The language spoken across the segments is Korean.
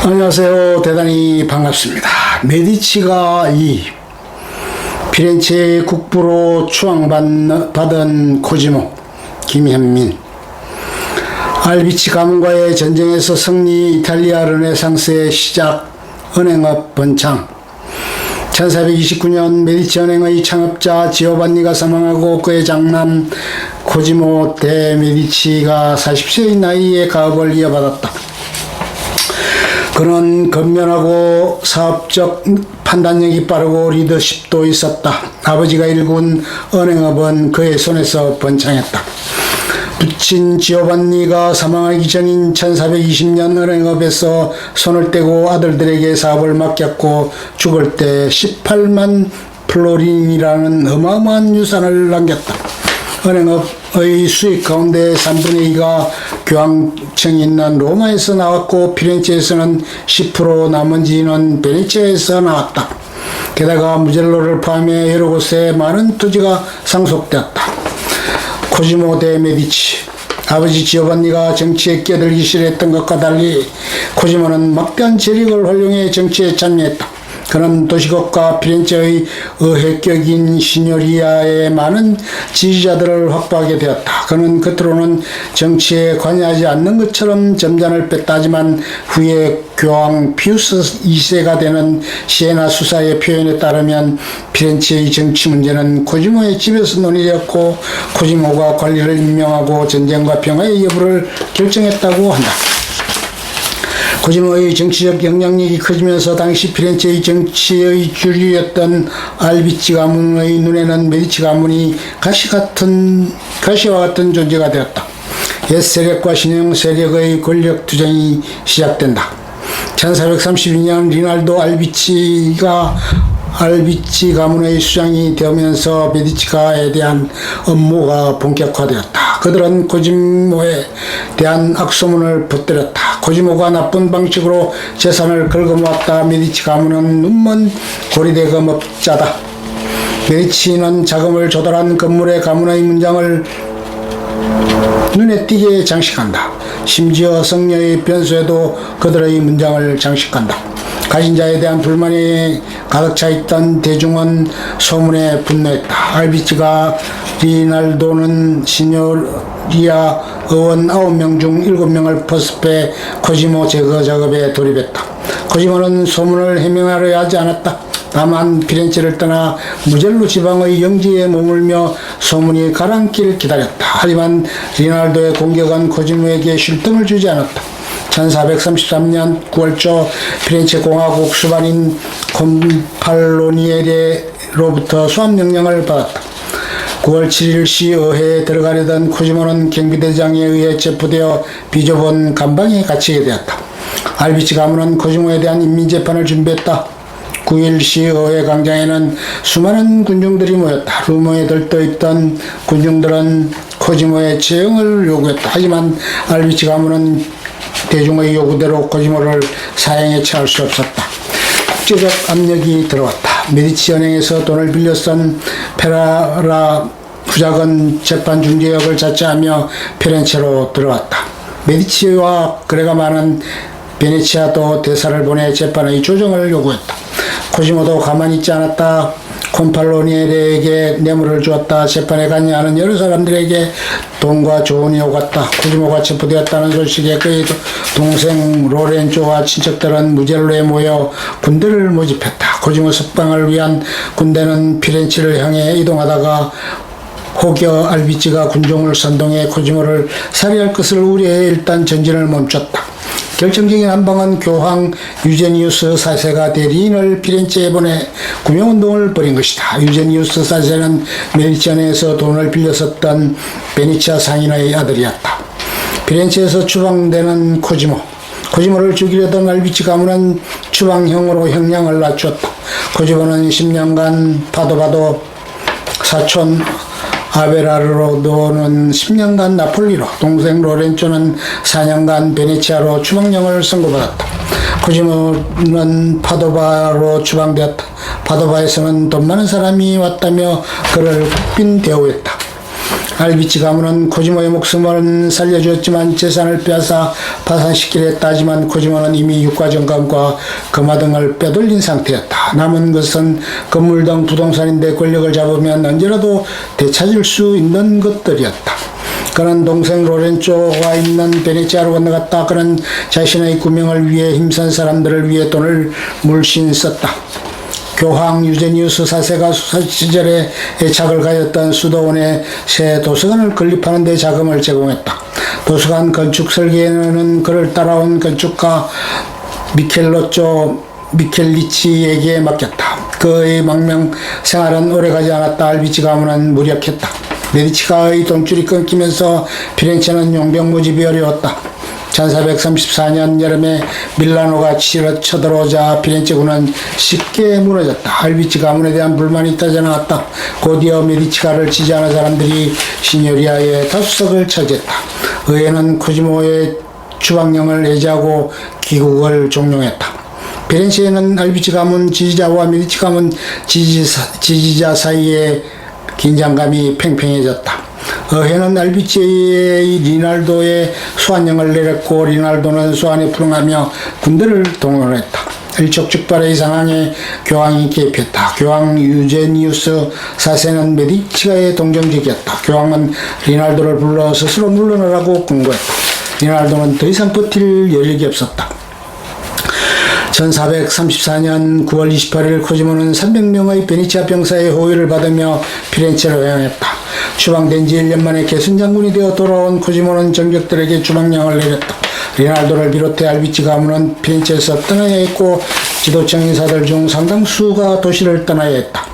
안녕하세요. 대단히 반갑습니다. 메디치가 이 피렌체 국부로 추앙받은 코지모 김현민, 알비치 가문과의 전쟁에서 승리, 이탈리아 르네상스의 시작, 은행업 번창. 1429년 메디치 은행의 창업자 지오반니가 사망하고 그의 장남 코지모 대 메디치가 40세의 나이에 가업을 이어받았다. 그는 건면하고 사업적 판단력이 빠르고 리더십도 있었다. 아버지가 일군 은행업은 그의 손에서 번창했다. 부친 지오반니가 사망하기 전인 1420년 은행업에서 손을 떼고 아들들에게 사업을 맡겼고 죽을 때 18만 플로린이라는 어마어마한 유산을 남겼다. 은행업의 수익 가운데 3분의 2가 교황청이 있는 로마에서 나왔고 피렌체에서는 10%, 나머지는 베네치아에서 나왔다. 게다가 무젤로를 포함해 여러 곳에 많은 토지가 상속되었다. 코지모 대 메디치. 아버지 지오반니가 정치에 끼어들기 싫어했던 것과 달리 코지모는 막대한 재력을 활용해 정치에 참여했다. 그는 도시국가 피렌체의 의회격인 시뇨리아의 많은 지지자들을 확보하게 되었다. 그는 겉으로는 정치에 관여하지 않는 것처럼 점잖을 뺐다 하지만 후에 교황 피우스 2세가 되는 시에나 수사의 표현에 따르면 피렌체의 정치 문제는 코지모의 집에서 논의되었고 코지모가 관리를 임명하고 전쟁과 평화의 여부를 결정했다고 한다. 코지모의 정치적 영향력이 커지면서 당시 피렌체의 정치의 주류였던 알비치 가문의 눈에는 메디치 가문이 가시와 같은 존재가 되었다. 옛 세력과 신형 세력의 권력 투쟁이 시작된다. 1432년 리날도 알비치 가문의 수장이 되면서 메디치가에 대한 업무가 본격화되었다. 그들은 코지모에 대한 악소문을 퍼뜨렸다. 코지모가 나쁜 방식으로 재산을 긁어모았다. 메디치 가문은 눈먼 고리대금업자다. 메디치는 자금을 조달한 건물의 가문의 문장을 눈에 띄게 장식한다. 심지어 성녀의 변소에도 그들의 문장을 장식한다. 가진 자에 대한 불만이 가득 차 있던 대중은 소문에 분노했다. 알비치가 리날도는 시뇨리아 의원 9명 중 7명을 포섭해 코지모 제거 작업에 돌입했다. 코지모는 소문을 해명하려 하지 않았다. 다만 피렌체를 떠나 무젤로 지방의 영지에 머물며 소문이 가라앉기를 기다렸다. 하지만 리날도의 공격은 코지모에게 쉴 틈을 주지 않았다. 1433년 9월 초 피렌체 공화국 수반인 콤팔로니에로부터 수함 명령을 받았다. 9월 7일 시의회에 들어가려던 코지모는 경비대장에 의해 체포되어 비좁은 감방에 갇히게 되었다. 알비치 가문은 코지모에 대한 인민재판을 준비했다. 9일 시의회 광장에는 수많은 군중들이 모였다. 루머에 들떠있던 군중들은 코지모의 처형을 요구했다. 하지만 알비치 가문은 대중의 요구대로 코지모를 사형에 처할 수 없었다. 국제적 압력이 들어왔다. 메디치 은행에서 돈을 빌려 쓴 페라라 후작은 재판 중재역을 자처하며 피렌체로 들어왔다. 메디치와 거래가 많은 베네치아도 대사를 보내 재판의 조정을 요구했다. 코지모도 가만히 있지 않았다. 콤팔로니에레에게 뇌물을 주었다. 재판에 관여하는 여러 사람들에게 돈과 조언이 오갔다. 코지모가 체포되었다는 소식에 그의 동생 로렌조와 친척들은 무젤로에 모여 군대를 모집했다. 코지모 석방을 위한 군대는 피렌체를 향해 이동하다가 혹여 알비치가 군종을 선동해 코지모를 살해할 것을 우려해 일단 전진을 멈췄다. 결정적인 한 방은 교황 유제니우스 4세가 대리인을 피렌체에 보내 구명운동을 벌인 것이다. 유제니우스 4세는 메디치 은행에서 돈을 빌려 썼던 베네치아 상인의 아들이었다. 피렌체에서 추방되는 코지모를 죽이려던 알비치 가문은 추방형으로 형량을 낮췄다. 코지모는 10년간 파도바도 사촌 아베라르도는 10년간 나폴리로, 동생 로렌조는 4년간 베네치아로 추방령을 선고받았다. 코지모는 파도바로 추방되었다. 파도바에서는 돈 많은 사람이 왔다며 그를 국빈 대우했다. 알비치 가문은 코지모의 목숨을 살려주었지만 재산을 빼앗아 파산시키려 했다지만 코지모는 이미 유가정감과 금화 등을 빼돌린 상태였다. 남은 것은 건물 등 부동산인데 권력을 잡으면 언제라도 되찾을 수 있는 것들이었다. 그는 동생 로렌조가 있는 베네치아로 건너갔다. 그는 자신의 구명을 위해 힘쓴 사람들을 위해 돈을 물씬 썼다. 교황 유제니우스 4세가 수사 시절에 애착을 가졌던 수도원에 새 도서관을 건립하는 데 자금을 제공했다. 도서관 건축 설계는 그를 따라온 건축가 미켈리치에게 맡겼다. 그의 망명 생활은 오래가지 않았다. 알비치 가문은 무력했다. 메디치가의 돈줄이 끊기면서 피렌체는 용병모집이 어려웠다. 1434년 여름에 밀라노가 쳐들어오자 피렌체군은 쉽게 무너졌다. 알비치 가문에 대한 불만이 터져나왔다. 곧이어 메디치가를 지지하는 사람들이 시뇨리아의 다수석을 차지했다. 의회는 코지모의 추방령을 해제하고 귀국을 종용했다. 피렌체에는 알비치 가문 지지자와 메디치 가문 지지자 사이에 긴장감이 팽팽해졌다. 의회는 알비치의 리날도의 소환령을 내렸고 리날도는 소환에 불응하며 군대를 동원했다. 일촉즉발의 상황에 교황이 개입했다. 교황 유제니우스 4세는 메디치가의 동정직이었다. 교황은 리날도를 불러 스스로 물러나라고 권고했다. 리날도는 더 이상 버틸 여력이 없었다. 1434년 9월 28일 코지모는 300명의 베네치아 병사의 호위를 받으며 피렌체로 향했다. 추방된 지 1년 만에 개순 장군이 되어 돌아온 코지모는 정적들에게 추방령을 내렸다. 리날도를 비롯해 알비치 가문은 피렌체에서 떠나야 했고 지도층 인사들 중 상당수가 도시를 떠나야 했다.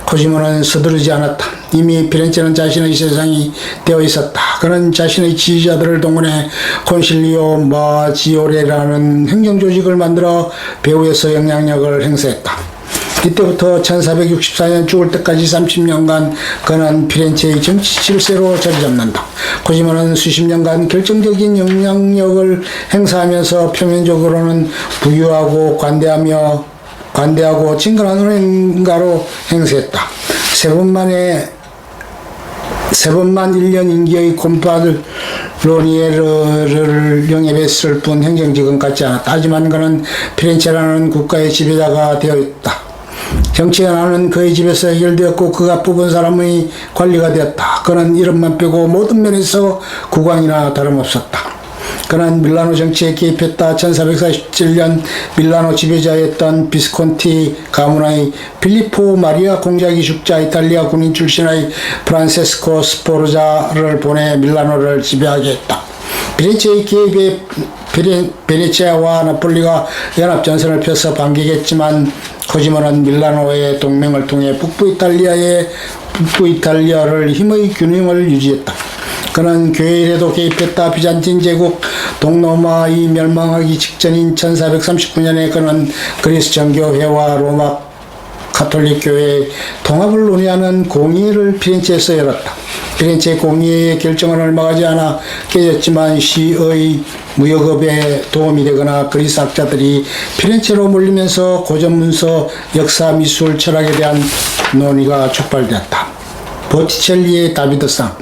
코지모는 서두르지 않았다. 이미 피렌체는 자신의 세상이 되어 있었다. 그는 자신의 지지자들을 동원해 콘실리오 마지오레라는 행정조직을 만들어 배후에서 영향력을 행사했다. 이때부터 1464년 죽을 때까지 30년간 그는 피렌체의 정치 질세로 자리 잡는다. 코지모는 수십 년간 결정적인 영향력을 행사하면서 표면적으로는 부유하고 관대하고 친근한 은행가로 행세했다. 세 번만 1년 임기의 콤파르로니에르를 영입했을 뿐 행정직은 갖지 않았다. 하지만 그는 피렌체라는 국가의 지배자가 되어 있다. 정치현안은 그의 집에서 해결되었고 그가 뽑은 사람의 관리가 되었다. 그는 이름만 빼고 모든 면에서 국왕이나 다름없었다. 그는 밀라노 정치에 개입했다. 1447년 밀라노 지배자였던 비스콘티 가문의 필리포 마리아 공작이 죽자 이탈리아 군인 출신의 프란세스코 스포르자를 보내 밀라노를 지배하게 했다. 피렌체의 개입에 베네치아와 나폴리가 연합전선을 펴서 반격했지만 코지모는 밀라노의 동맹을 통해 북부 이탈리아를 힘의 균형을 유지했다. 그는 교회 일에도 개입했다. 비잔틴 제국 동로마의 멸망하기 직전인 1439년에 그는 그리스 정교회와 로마 가톨릭 교회의 통합을 논의하는 공의회를 피렌체에서 열었다. 피렌체 공의회의 결정은 얼마 가지 않아 깨졌지만 시의 무역업에 도움이 되거나 그리스 학자들이 피렌체로 몰리면서 고전 문서, 역사, 미술, 철학에 대한 논의가 촉발되었다. 보티첼리의 다비드상,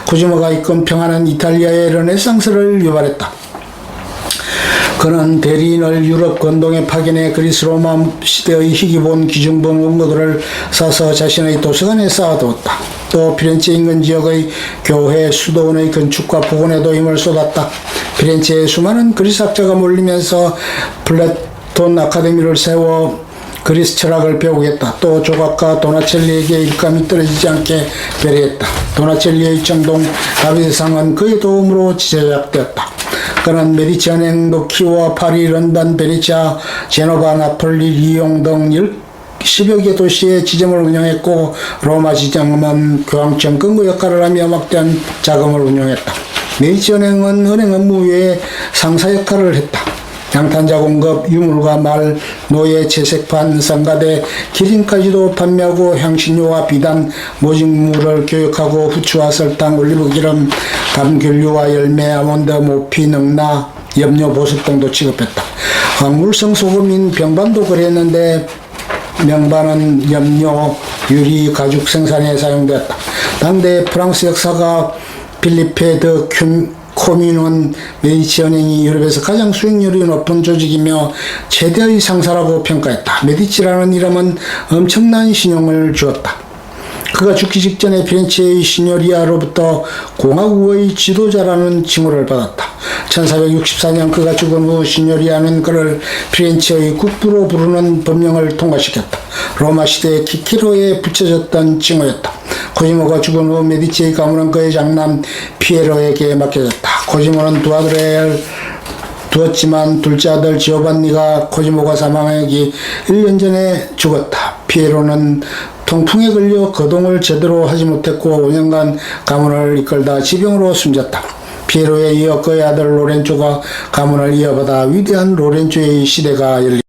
코지모가 이끈 평화는 이탈리아의 르네상스를 유발했다. 그는 대리인을 유럽 건동에 파견해 그리스 로마 시대의 희귀본 기중본 원고들을 사서 자신의 도서관에 쌓아두었다. 또 피렌체 인근 지역의 교회, 수도원의 건축과 복원에도 힘을 쏟았다. 피렌체에 수많은 그리스 학자가 몰리면서 플라톤 아카데미를 세워 그리스 철학을 배우겠다. 또 조각가 도나첼리에게 일감이 떨어지지 않게 배려했다. 도나첼리의 청동 다비드상은 그의 도움으로 제작되었다. 그는 메디치 은행, 노키와 파리, 런던, 베네치아, 제노바, 나폴리, 리옹 등 10여 개 도시의 지점을 운영했고 로마 지점은 교황청 근거 역할을 하며 막대한 자금을 운용했다. 메디치 은행은 은행 업무 외에 상사 역할을 했다. 양탄자 공급, 유물과 말, 노예, 채색판, 성가대, 기린까지도 판매하고 향신료와 비단, 모직물을 교육하고 후추와 설탕, 올리브기름, 감귤류와 열매, 아몬드, 모피, 능나, 염료, 보습 등도 취급했다. 광물성 소금인 병반도 거래했는데 명반은 염료, 유리, 가죽 생산에 사용되었다. 당대 프랑스 역사가 필리페 드 코민은 메디치 은행이 유럽에서 가장 수익률이 높은 조직이며 최대의 상사라고 평가했다. 메디치라는 이름은 엄청난 신용을 주었다. 그가 죽기 직전에 피렌체의 시뇨리아로부터 공화국의 지도자라는 칭호를 받았다. 1464년 그가 죽은 후 시뇨리아는 그를 피렌체의 국부로 부르는 법령을 통과시켰다. 로마 시대의 키키로에 붙여졌던 칭호였다. 코지모가 죽은 후 메디치의 가문은 그의 장남 피에로에게 맡겨졌다. 코지모는 두 아들을 두었지만 둘째 아들 지오반니가 코지모가 사망하기 1년 전에 죽었다. 피에로는 통풍에 걸려 거동을 제대로 하지 못했고 5년간 가문을 이끌다 지병으로 숨졌다. 피에로에 이어 그의 아들 로렌조가 가문을 이어받아 위대한 로렌조의 시대가 열린다.